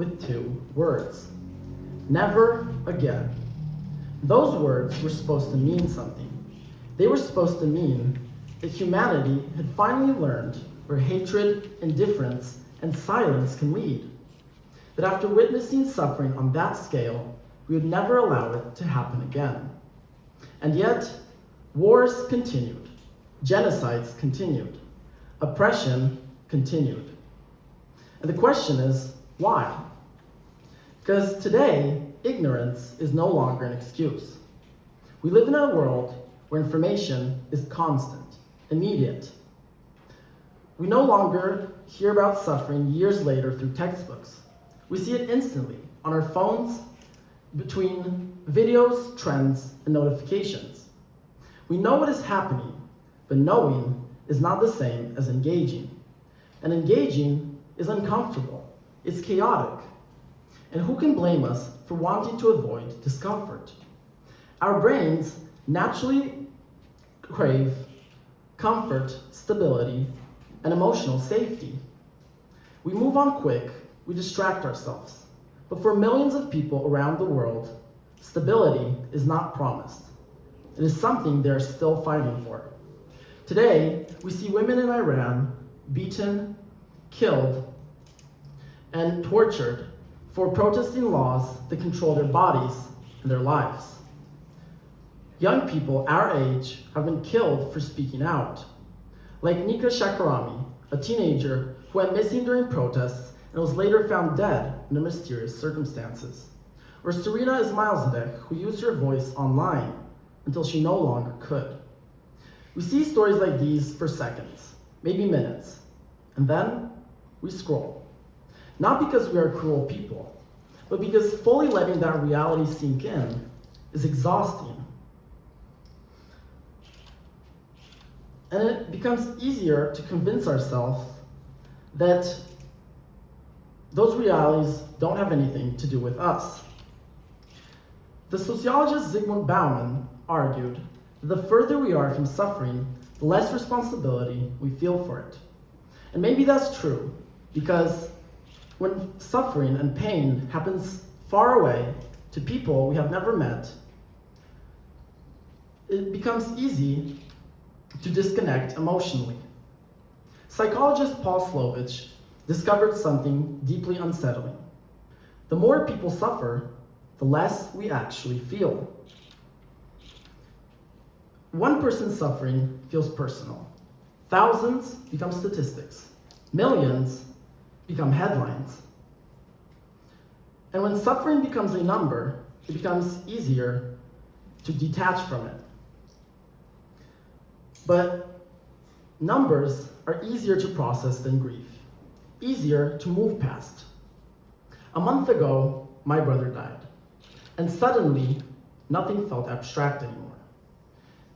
with two words. Never again. Those words were supposed to mean something. They were supposed to mean that humanity had finally learned where hatred, indifference, and silence can lead. That after witnessing suffering on that scale, we would never allow it to happen again. And yet, wars continued, genocides continued, oppression continued. And the question is, why? Because today, ignorance is no longer an excuse. We live in a world where information is constant, immediate. We no longer hear about suffering years later through textbooks. We see it instantly on our phones, between videos, trends, and notifications. We know what is happening, but knowing is not the same as engaging. And engaging is uncomfortable, it's chaotic. And who can blame us for wanting to avoid discomfort? Our brains naturally crave comfort, stability, and emotional safety. We move on quick, we distract ourselves. But for millions of people around the world, stability is not promised. It is something they're still fighting for. Today, we see women in Iran beaten, killed, and tortured for protesting laws that control their bodies and their lives. Young people our age have been killed for speaking out, like Nika Shakarami, a teenager who went missing during protests and was later found dead under mysterious circumstances. Or Serena Ismailzadeh, who used her voice online until she no longer could. We see stories like these for seconds, maybe minutes, and then we scroll. Not because we are cruel people, but because fully letting that reality sink in is exhausting. And it becomes easier to convince ourselves that those realities don't have anything to do with us. The sociologist Zygmunt Bauman argued that the further we are from suffering, the less responsibility we feel for it. And maybe that's true, because when suffering and pain happens far away to people we have never met, it becomes easy to disconnect emotionally. Psychologist Paul Slovich discovered something deeply unsettling. The more people suffer, the less we actually feel. One person's suffering feels personal. Thousands become statistics. Millions become headlines. And when suffering becomes a number, it becomes easier to detach from it. But numbers are easier to process than grief, easier to move past. A month ago, my brother died, and suddenly, nothing felt abstract anymore.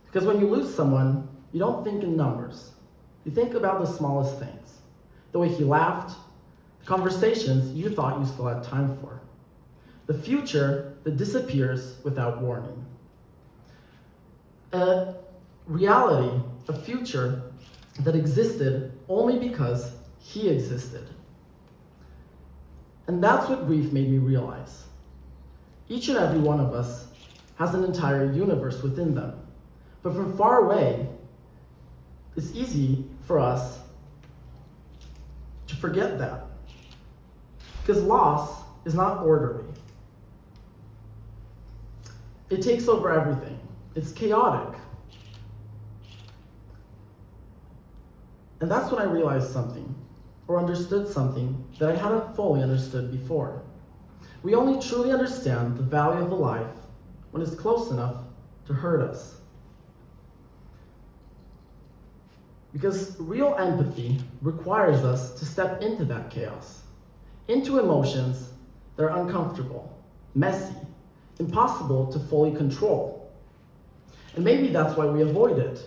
Because when you lose someone, you don't think in numbers. You think about the smallest things. The way he laughed, the conversations you thought you still had time for. The future that disappears without warning. A reality, a future that existed only because he existed. And that's what grief made me realize. Each and every one of us has an entire universe within them. But from far away, it's easy for us to forget that. Because loss is not orderly. It takes over everything. It's chaotic. And that's when I realized something, or understood something that I hadn't fully understood before. We only truly understand the value of a life when it's close enough to hurt us. Because real empathy requires us to step into that chaos, into emotions that are uncomfortable, messy, impossible to fully control. And maybe that's why we avoid it.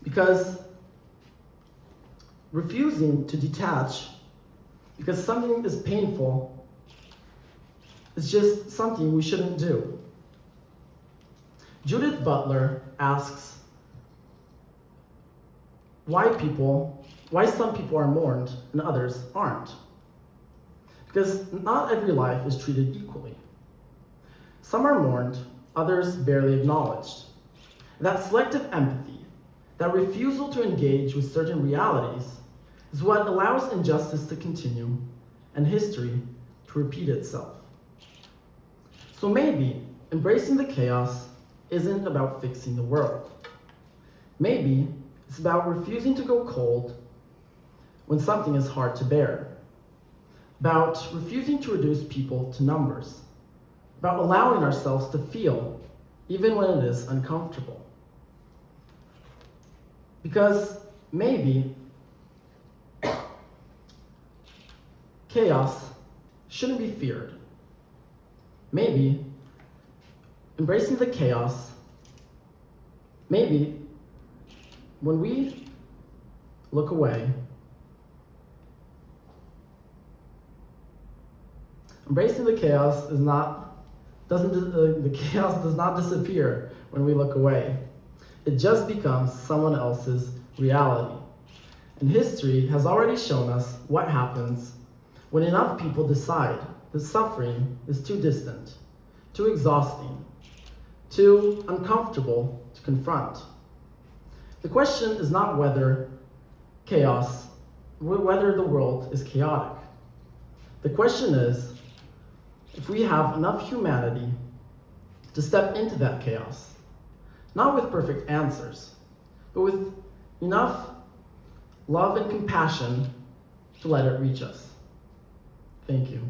Because refusing to detach because something is painful is just something we shouldn't do. Judith Butler asks why some people are mourned and others aren't. because not every life is treated equally. Some are mourned, others barely acknowledged. That selective empathy, that refusal to engage with certain realities, is what allows injustice to continue and history to repeat itself. So maybe embracing the chaos isn't about fixing the world. Maybe it's about refusing to go cold when something is hard to bear, about refusing to reduce people to numbers, about allowing ourselves to feel even when it is uncomfortable. Because maybe chaos shouldn't be feared. Maybe embracing the chaos, maybe when we look away, embracing the chaos the chaos does not disappear when we look away. It just becomes someone else's reality. And history has already shown us what happens when enough people decide that suffering is too distant, too exhausting, too uncomfortable to confront. The question is not whether the world is chaotic. The question is if we have enough humanity to step into that chaos, not with perfect answers, but with enough love and compassion to let it reach us. Thank you.